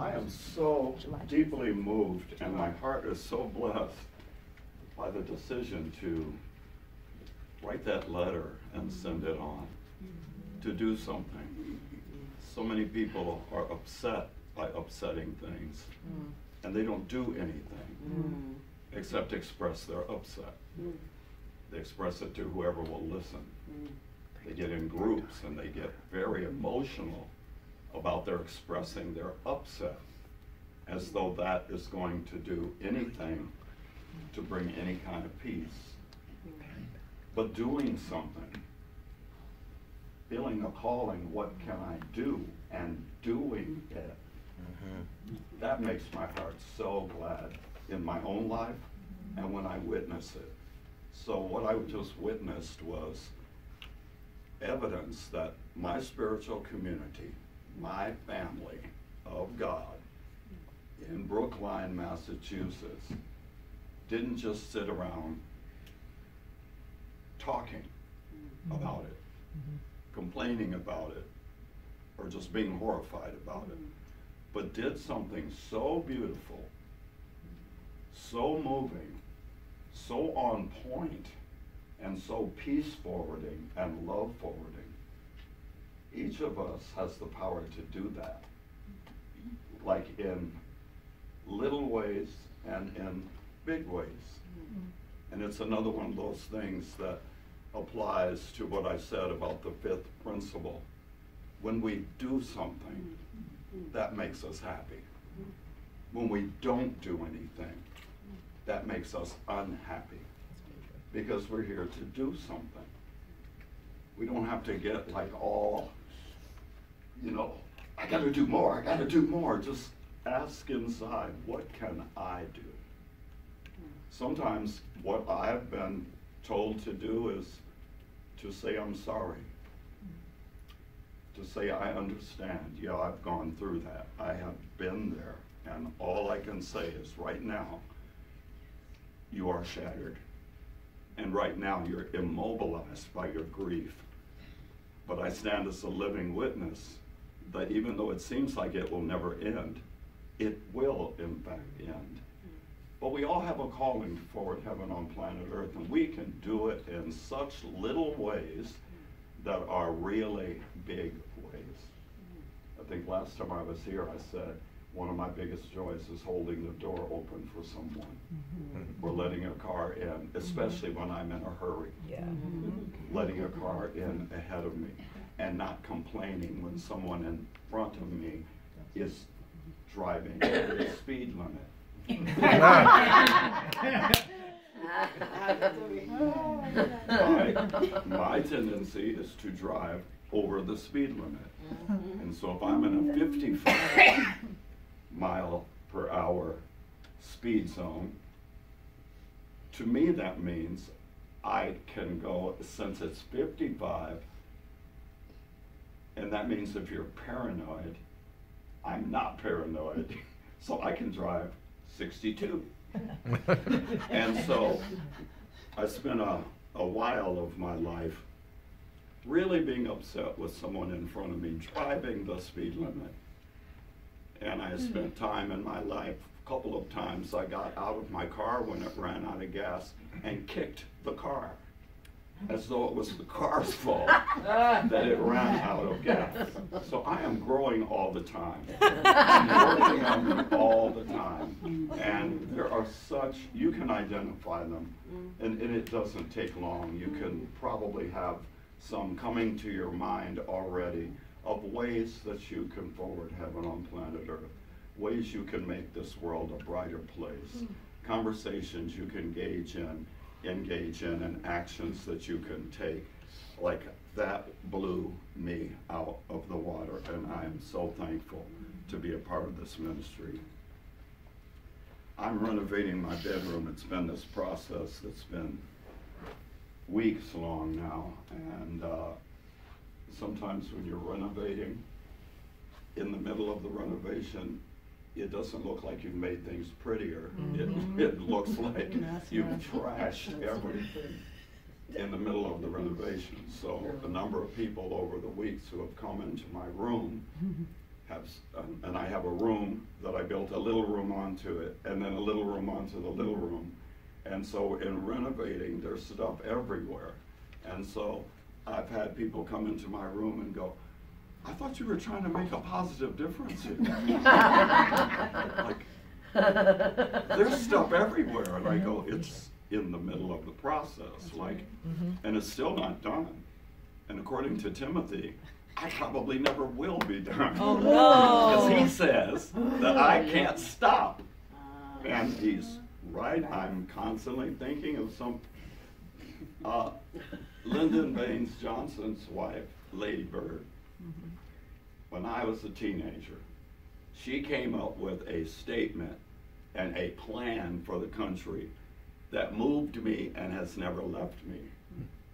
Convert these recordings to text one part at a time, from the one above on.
I am so deeply moved, and my heart is so blessed by the decision to write that letter and send it on, to do something. So many people are upset by upsetting things, and they don't do anything except express their upset. They express it to whoever will listen. They get in groups and they get very emotional about their expressing their upset, as though that is going to do anything to bring any kind of peace. But doing something, feeling a calling, what can I do, and doing it, that makes my heart so glad in my own life and when I witness it. So what I just witnessed was evidence that my spiritual community, my family of God in Brookline, Massachusetts, didn't just sit around talking about it, complaining about it, or just being horrified about it, but did something so beautiful, so moving, so on point, and so peace forwarding and love forwarding. Each of us has the power to do that, like in little ways and in big ways. And it's another one of those things that applies to what I said about the fifth principle. When we do something, that makes us happy. When we don't do anything, that makes us unhappy, because we're here to do something. We don't have to get like all, I gotta do more, I gotta do more. Just ask inside, what can I do? Sometimes what I've been told to do is to say I'm sorry, to say I understand. Yeah, I've gone through that. I have been there, and all I can say is right now, you are shattered. And right now you're immobilized by your grief. But I stand as a living witness that even though it seems like it will never end, it will in fact end. But we all have a calling to forward heaven on planet Earth, and we can do it in such little ways that are really big ways. I think last time I was here I said, one of my biggest joys is holding the door open for someone, or letting a car in, especially when I'm in a hurry. Letting a car in ahead of me, and not complaining when someone in front of me is driving at the speed limit. My tendency is to drive over the speed limit. And so if I'm in a 55 mile per hour speed zone, to me that means I can go, since it's 55, and that means if you're paranoid, I'm not paranoid, so I can drive 62. And so I spent a while of my life really being upset with someone in front of me driving the speed limit. And I spent time in my life, a couple of times I got out of my car when it ran out of gas and kicked the car, as though it was the car's fault that it ran out of gas. So I am growing all the time. I'm working on them all the time. And there are such, you can identify them, and it doesn't take long. You can probably have some coming to your mind already of ways that you can forward heaven on planet Earth, ways you can make this world a brighter place, conversations you can engage in, and actions that you can take. Like that blew me out of the water, and I am so thankful to be a part of this ministry. I'm renovating my bedroom. It's been this process that's been weeks long now, and sometimes when you're renovating, in the middle of the renovation, it doesn't look like you've made things prettier. It looks like you've trashed everything in the middle of the renovation. So a number of people over the weeks who have come into my room and I have a room that I built a little room onto it, and then a little room onto the little room. And so in renovating, there's stuff everywhere. And so I've had people come into my room and go, I thought you were trying to make a positive difference here. Like, there's stuff everywhere. And I go, it's in the middle of the process, like, and it's still not done. And according to Timothy, I probably never will be done. Oh no! Because he says that I can't stop. And he's right. I'm constantly thinking of some. Lyndon Baines Johnson's wife, Lady Bird, when I was a teenager, she came up with a statement and a plan for the country that moved me and has never left me.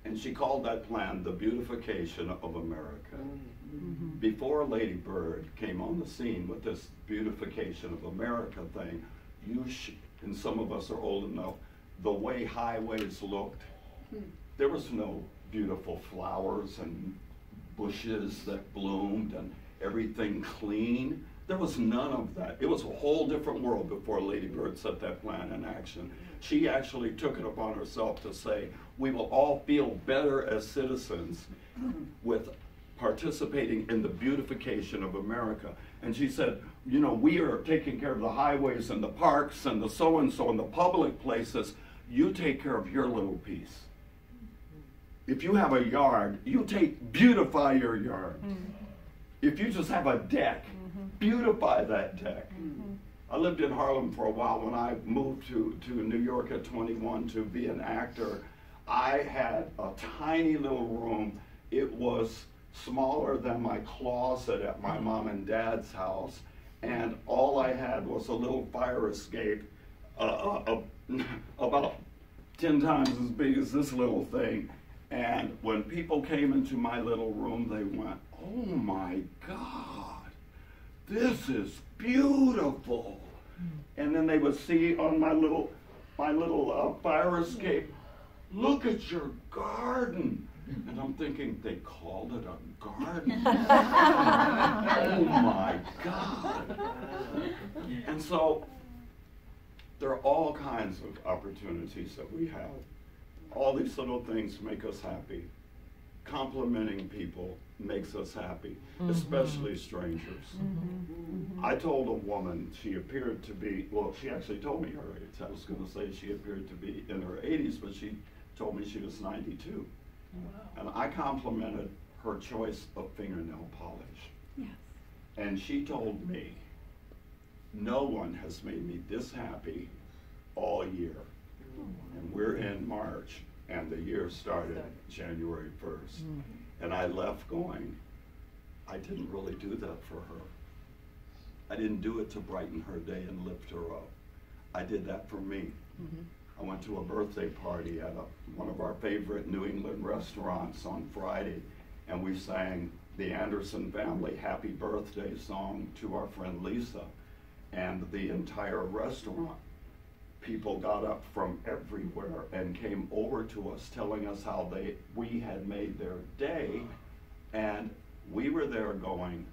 And she called that plan the beautification of America. Before Lady Bird came on the scene with this beautification of America thing, and some of us are old enough, the way highways looked, there was no beautiful flowers and bushes that bloomed and everything clean. There was none of that. It was a whole different world before Lady Bird set that plan in action. She actually took it upon herself to say, we will all feel better as citizens with participating in the beautification of America. And she said, you know, we are taking care of the highways and the parks and the so-and-so and the public places. You take care of your little piece. If you have a yard, you beautify your yard. If you just have a deck, beautify that deck. I lived in Harlem for a while. When I moved to New York at 21 to be an actor, I had a tiny little room. It was smaller than my closet at my mom and dad's house, and all I had was a little fire escape about 10 times as big as this little thing. And when people came into my little room, they went, oh my God, this is beautiful. And then they would see on my little fire escape, look at your garden. And I'm thinking, they called it a garden. Oh my God. And so there are all kinds of opportunities that we have. All these little things make us happy. Complimenting people makes us happy, especially strangers. I told a woman, she appeared to be, well, she actually told me her age. I was going to say she appeared to be in her 80s, but she told me she was 92. Wow. And I complimented her choice of fingernail polish. Yes. And she told me, no one has made me this happy all year. And we're in March, and the year started January 1st. And I left going, I didn't really do that for her. I didn't do it to brighten her day and lift her up. I did that for me. I went to a birthday party at one of our favorite New England restaurants on Friday, and we sang the Anderson Family Happy Birthday song to our friend Lisa. And the entire restaurant, people got up from everywhere and came over to us telling us how we had made their day, and we were there going,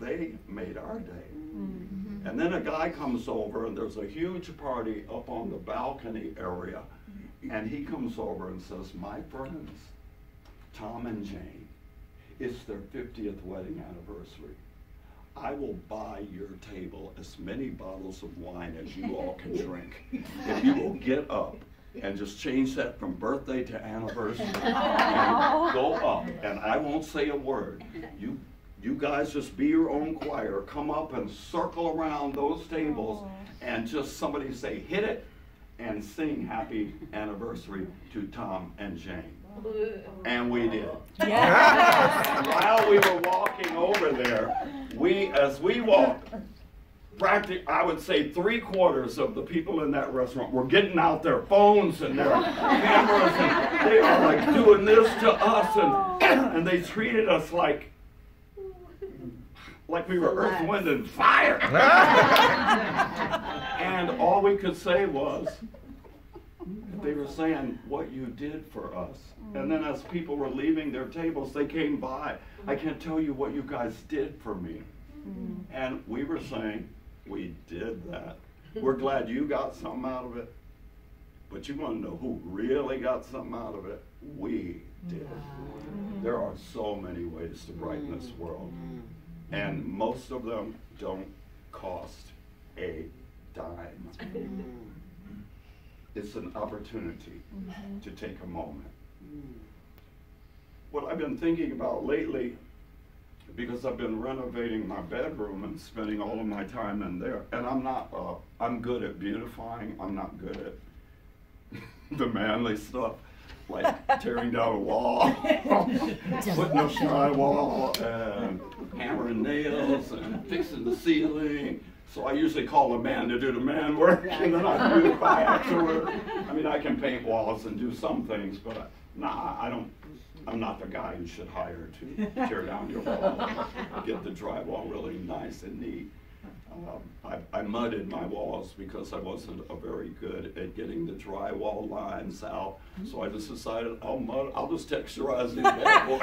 they made our day. And then a guy comes over, and there's a huge party up on the balcony area, and he comes over and says, my friends, Tom and Jane, it's their 50th wedding anniversary. I will buy your table as many bottles of wine as you all can drink. If you will get up and just change that from birthday to anniversary and go up, and I won't say a word. You guys just be your own choir. Come up and circle around those tables and just somebody say, hit it, and sing happy anniversary to Tom and Jane. And we did. Yes. While we were walking over there, as we walked, practically, I would say 3/4 of the people in that restaurant were getting out their phones and their cameras, and they were like doing this to us, and they treated us like we were Earth, Wind, and Fire. And all we could say was, they were saying what you did for us. And then as people were leaving their tables, they came by. I can't tell you what you guys did for me. And we were saying, we did that. We're glad you got something out of it. But you want to know who really got something out of it? We did. There are so many ways to brighten this world. And most of them don't cost a dime. It's an opportunity to take a moment. What I've been thinking about lately, because I've been renovating my bedroom and spending all of my time in there, and I'm good at beautifying, I'm not good at the manly stuff, like tearing down a wall, putting up drywall, and hammering nails, and fixing the ceiling. So I usually call a man to do the man work, and then I beautify afterward. I mean, I can paint walls and do some things, but I'm not the guy you should hire to tear down your wall, get the drywall really nice and neat. I mudded my walls because I wasn't very good at getting the drywall lines out. So I just decided I'll just texturize these bad boys.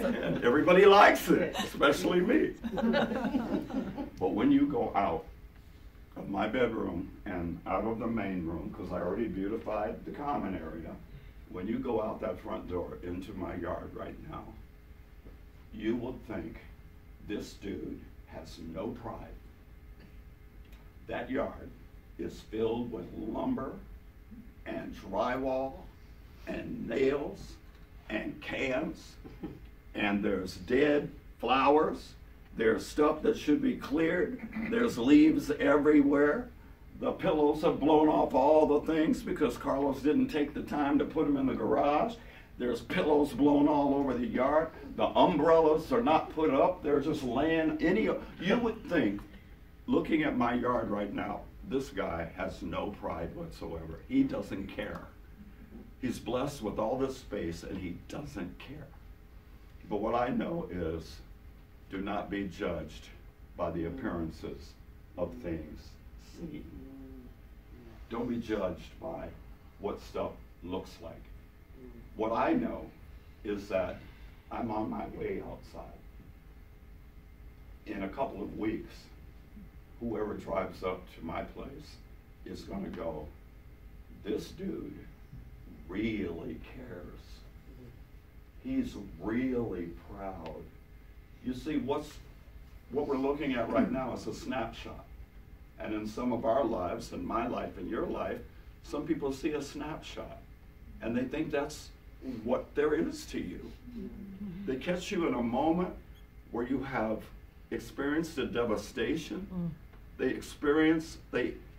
And everybody likes it, especially me. But when you go out of my bedroom and out of the main room, because I already beautified the common area, when you go out that front door into my yard right now, you will think this dude has no pride. That yard is filled with lumber and drywall and nails and cans, and there's dead flowers, there's stuff that should be cleared, there's leaves everywhere. The pillows have blown off all the things because Carlos didn't take the time to put them in the garage. There's pillows blown all over the yard. The umbrellas are not put up. They're just laying. You would think, looking at my yard right now, this guy has no pride whatsoever. He doesn't care. He's blessed with all this space and he doesn't care. But what I know is, do not be judged by the appearances of things seen. Don't be judged by what stuff looks like. What I know is that I'm on my way outside. In a couple of weeks, whoever drives up to my place is going to go, this dude really cares. He's really proud. You see, what we're looking at right now is a snapshot. And in some of our lives, in my life, in your life, some people see a snapshot. And they think that's what there is to you. They catch you in a moment where you have experienced a devastation. They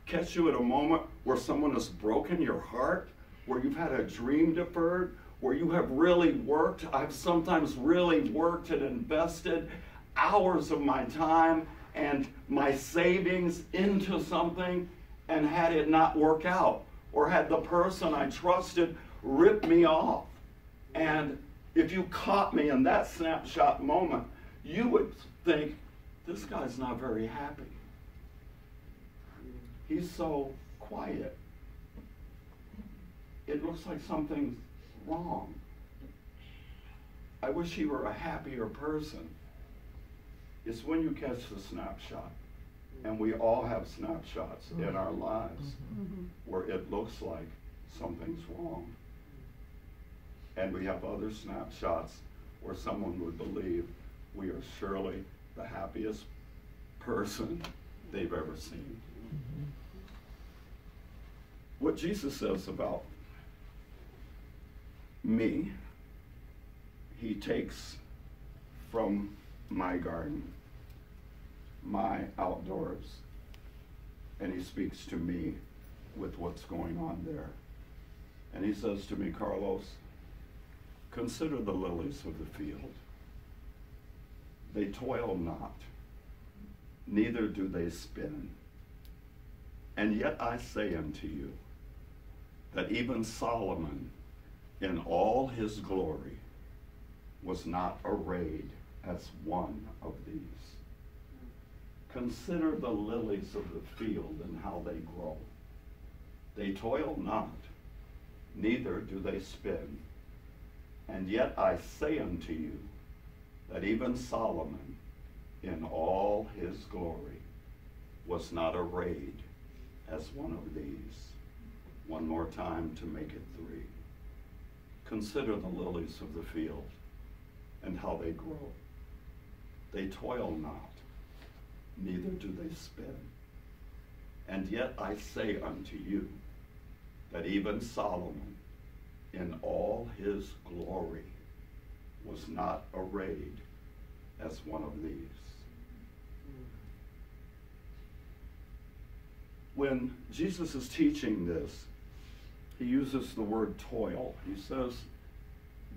catch you at a moment where someone has broken your heart, where you've had a dream deferred, where you have really worked. I've sometimes really worked and invested hours of my time and my savings into something and had it not work out, or had the person I trusted rip me off. And if you caught me in that snapshot moment, you would think, this guy's not very happy. He's so quiet. It looks like something's wrong. I wish he were a happier person. It's when you catch the snapshot, and we all have snapshots in our lives where it looks like something's wrong. And we have other snapshots where someone would believe we are surely the happiest person they've ever seen. What Jesus says about me, he takes from my garden, my outdoors, and he speaks to me with what's going on there. And he says to me, Carlos, consider the lilies of the field. They toil not, neither do they spin. And yet I say unto you, that even Solomon, in all his glory, was not arrayed as one of these. Consider the lilies of the field and how they grow. They toil not, neither do they spin. And yet I say unto you, that even Solomon, in all his glory was not arrayed as one of these. One more time to make it 3. Consider the lilies of the field and how they grow. They toil not, neither do they spin. And yet I say unto you that even Solomon in all his glory was not arrayed as one of these. When Jesus is teaching this, he uses the word toil. He says,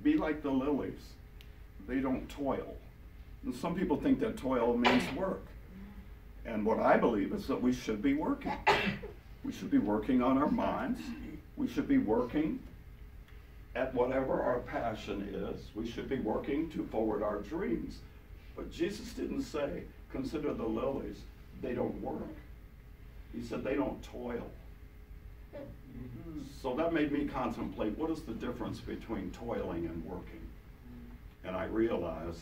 be like the lilies. They don't toil. And some people think that toil means work. And what I believe is that we should be working. We should be working on our minds. We should be working at whatever our passion is. We should be working to forward our dreams. But Jesus didn't say, consider the lilies. They don't work. He said they don't toil. So that made me contemplate, what is the difference between toiling and working? And I realized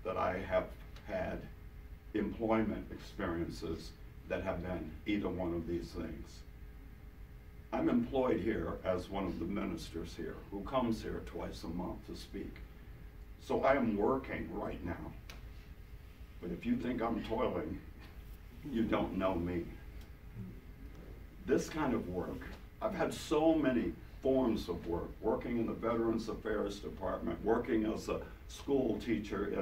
that I have had employment experiences that have been either one of these things. I'm employed here as one of the ministers here who comes here twice a month to speak. So I am working right now. But if you think I'm toiling, you don't know me. This kind of work, I've had so many forms of work, working in the Veterans Affairs Department, working as a school teacher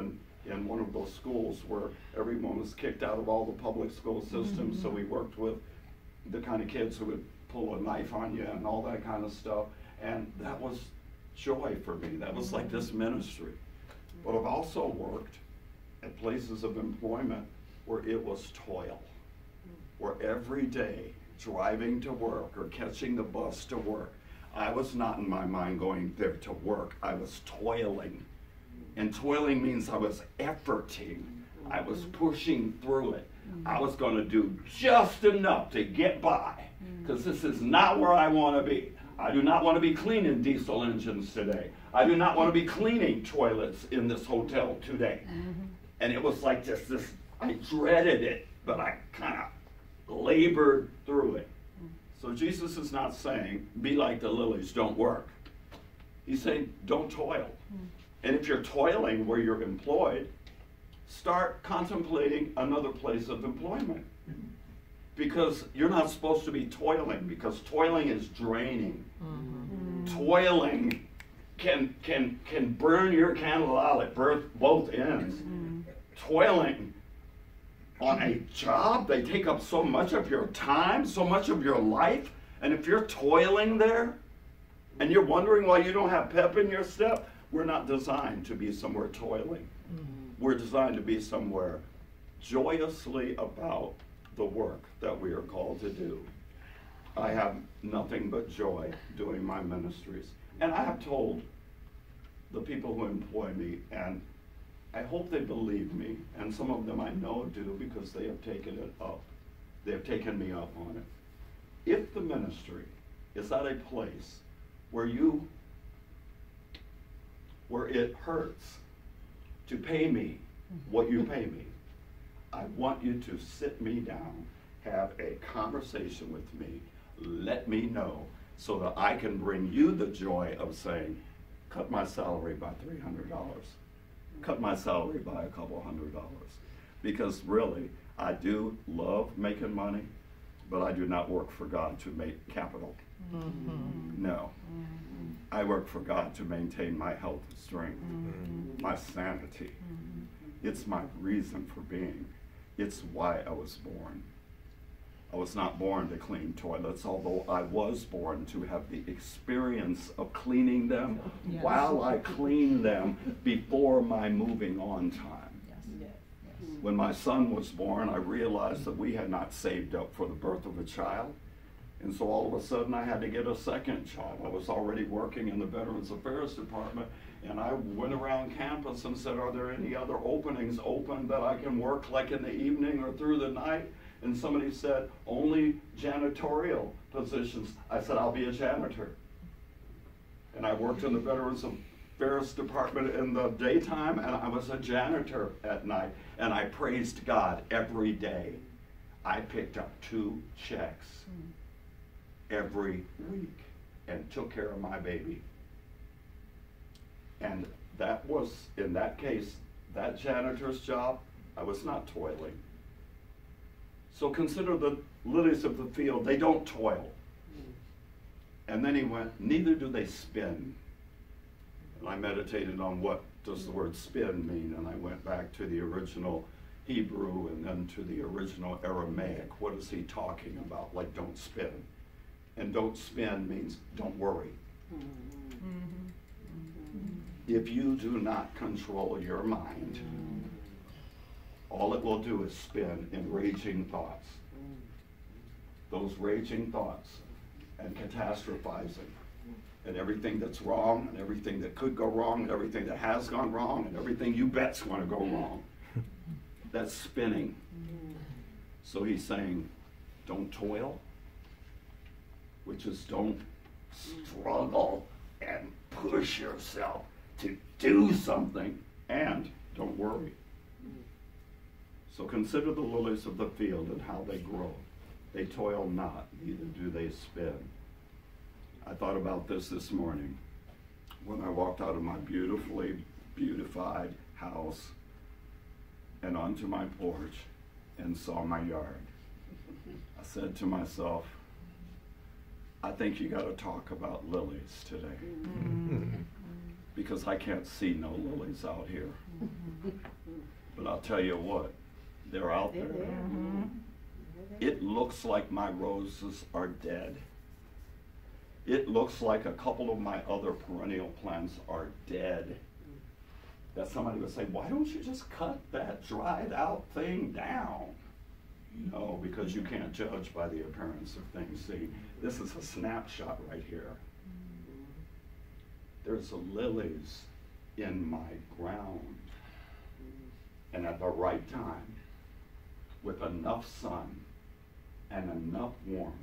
in one of those schools where everyone was kicked out of all the public school systems, so we worked with the kind of kids who would pull a knife on you and all that kind of stuff, and that was joy for me. That was like this ministry. But I've also worked at places of employment where it was toil, where every day driving to work or catching the bus to work, I was not in my mind going there to work. I was toiling. And toiling means I was efforting. I was pushing through it. I was going to do just enough to get by, because this is not where I want to be. I do not want to be cleaning diesel engines today. I do not want to be cleaning toilets in this hotel today. And it was like this, I dreaded it, but I kind of labored through it. So Jesus is not saying, be like the lilies, don't work. He's saying, don't toil. And if you're toiling where you're employed, start contemplating another place of employment. Because you're not supposed to be toiling, because toiling is draining. Toiling can burn your candle out at both ends. Toiling on a job, they take up so much of your time, so much of your life, and if you're toiling there, and you're wondering why you don't have pep in your step, we're not designed to be somewhere toiling. We're designed to be somewhere joyously about the work that we are called to do. I have nothing but joy doing my ministries. And I have told the people who employ me, and I hope they believe me, and some of them I know do because they have taken it up. They have taken me up on it. If the ministry is at a place where it hurts to pay me what you pay me, I want you to sit me down, have a conversation with me, let me know so that I can bring you the joy of saying, cut my salary by $300. Cut my salary by a couple $100. Because really, I do love making money, but I do not work for God to make capital. No. I work for God to maintain my health and strength, my sanity. It's my reason for being. It's why I was born. I was not born to clean toilets, although I was born to have the experience of cleaning them while I clean them before my moving on time. When my son was born, I realized that we had not saved up for the birth of a child. And so all of a sudden I had to get a second child. I was already working in the Veterans Affairs Department, and I went around campus and said, are there any other openings open that I can work like in the evening or through the night? And somebody said, only janitorial positions. I said, I'll be a janitor. And I worked in the Veterans Ferris department in the daytime, and I was a janitor at night, and I praised God every day. I picked up 2 checks every week and took care of my baby. And that was, in that case, that janitor's job, I was not toiling. So consider the lilies of the field, they don't toil. And then he went, neither do they spin. And I meditated on what does the word spin mean, and I went back to the original Hebrew and then to the original Aramaic. What is he talking about? Like, don't spin. And don't spin means don't worry. If you do not control your mind, all it will do is spin in raging thoughts. Those raging thoughts and catastrophizing and everything that's wrong and everything that could go wrong and everything that has gone wrong and everything you bet's going to go wrong. That's spinning. So he's saying, don't toil, which is don't struggle and push yourself to do something, and don't worry. So consider the lilies of the field and how they grow. They toil not, neither do they spin. I thought about this morning when I walked out of my beautifully beautified house and onto my porch and saw my yard. I said to myself, I think you got to talk about lilies today. Because I can't see no lilies out here. But I'll tell you what, they're out there. It looks like my roses are dead. It looks like a couple of my other perennial plants are dead. That somebody would say, why don't you just cut that dried out thing down? No, because you can't judge by the appearance of things. See, this is a snapshot right here. There's lilies in my ground. And at the right time, with enough sun and enough warmth,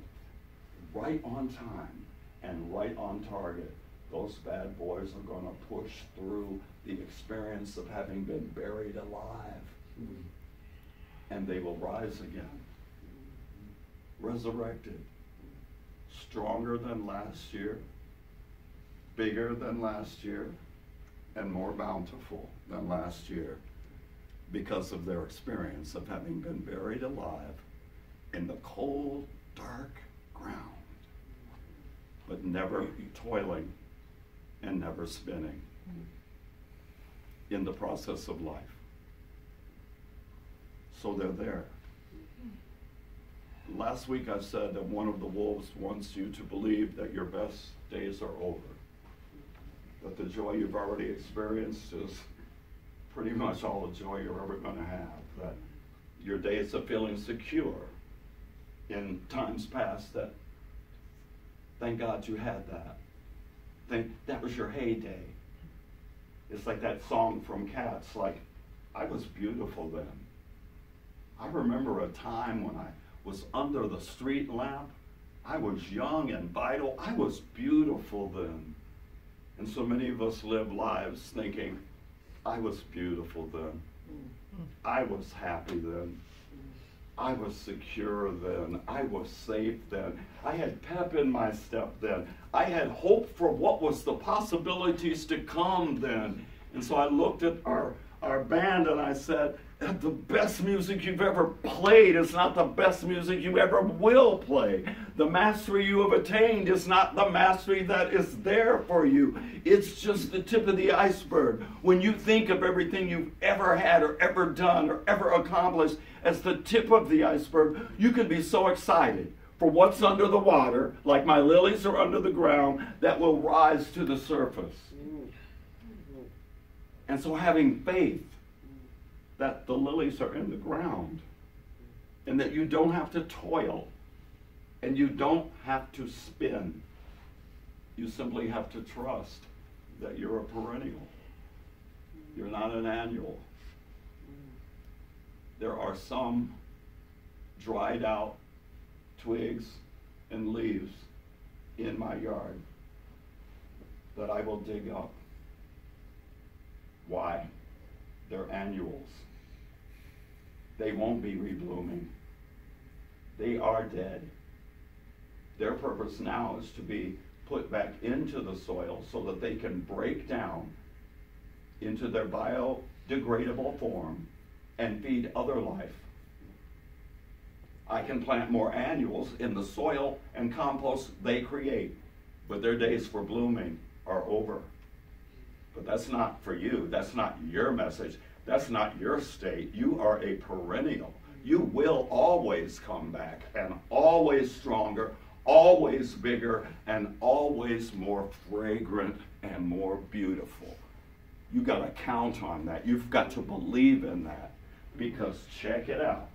right on time and right on target, those bad boys are going to push through the experience of having been buried alive. And they will rise again, resurrected, stronger than last year, bigger than last year, and more bountiful than last year because of their experience of having been buried alive in the cold, dark ground, but never toiling and never spinning in the process of life. So they're there. Last week I said that one of the wolves wants you to believe that your best days are over. That the joy you've already experienced is pretty much all the joy you're ever going to have. That your days of feeling secure in times past, that thank God you had that. That was your heyday. It's like that song from Cats, like, I was beautiful then. I remember a time when I was under the street lamp. I was young and vital. I was beautiful then. And so many of us live lives thinking, I was beautiful then. I was happy then. I was secure then. I was safe then. I had pep in my step then. I had hope for what was the possibilities to come then. And so I looked at our band and I said, the best music you've ever played is not the best music you ever will play. The mastery you have attained is not the mastery that is there for you. It's just the tip of the iceberg. When you think of everything you've ever had or ever done or ever accomplished as the tip of the iceberg, you can be so excited for what's under the water, like my lilies are under the ground, that will rise to the surface. And so having faith that the lilies are in the ground and that you don't have to toil and you don't have to spin. You simply have to trust that you're a perennial. You're not an annual. There are some dried out twigs and leaves in my yard that I will dig up Why? They're annuals. They won't be reblooming. They are dead. Their purpose now is to be put back into the soil so that they can break down into their biodegradable form and feed other life. I can plant more annuals in the soil and compost they create, but their days for blooming are over. But that's not for you. That's not your message. That's not your state. You are a perennial. You will always come back, and always stronger, always bigger, and always more fragrant and more beautiful. You got to count on that. You've got to believe in that, because check it out.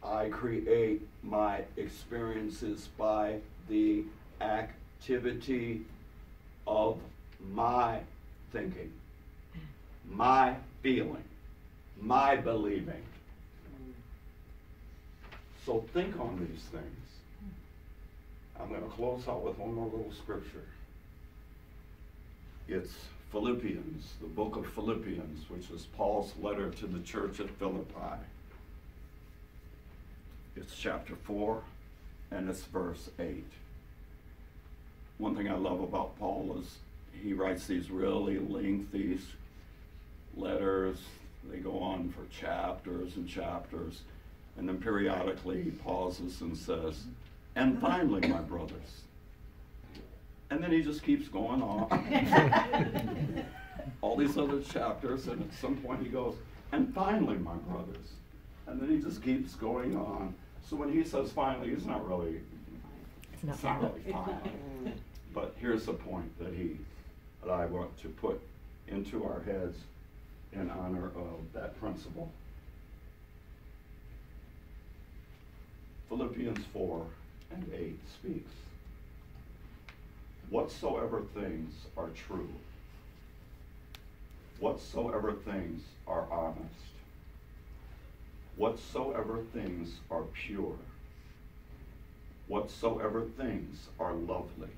I create my experiences by the activity of my thinking, my feeling, my believing. So think on these things. I'm going to close out with one more little scripture. It's Philippians, the book of Philippians, which is Paul's letter to the church at Philippi. It's chapter 4, and it's verse 8. One thing I love about Paul is he writes these really lengthy letters. They go on for chapters and chapters. And then periodically he pauses and says, and finally, my brothers. And then he just keeps going on. All these other chapters, and at some point he goes, and finally, my brothers. And then he just keeps going on. So when he says finally, he's not really, it's not really fine. But here's the point that I want to put into our heads in honor of that principle. Philippians 4 and 8 speaks. Whatsoever things are true, whatsoever things are honest, whatsoever things are pure, whatsoever things are lovely,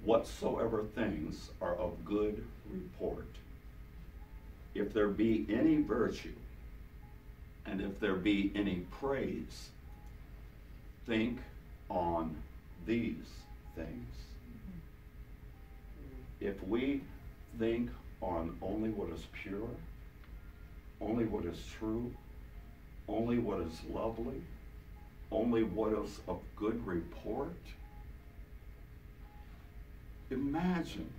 whatsoever things are of good report, if there be any virtue, and if there be any praise, think on these things. If we think on only what is pure, only what is true, only what is lovely, only what is of good report, imagine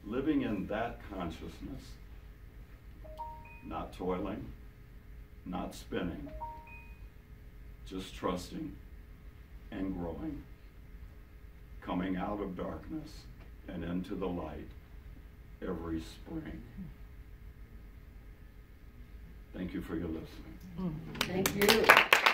living in that consciousness, not toiling, not spinning, just trusting and growing, coming out of darkness and into the light every spring. Thank you for your listening. Thank you.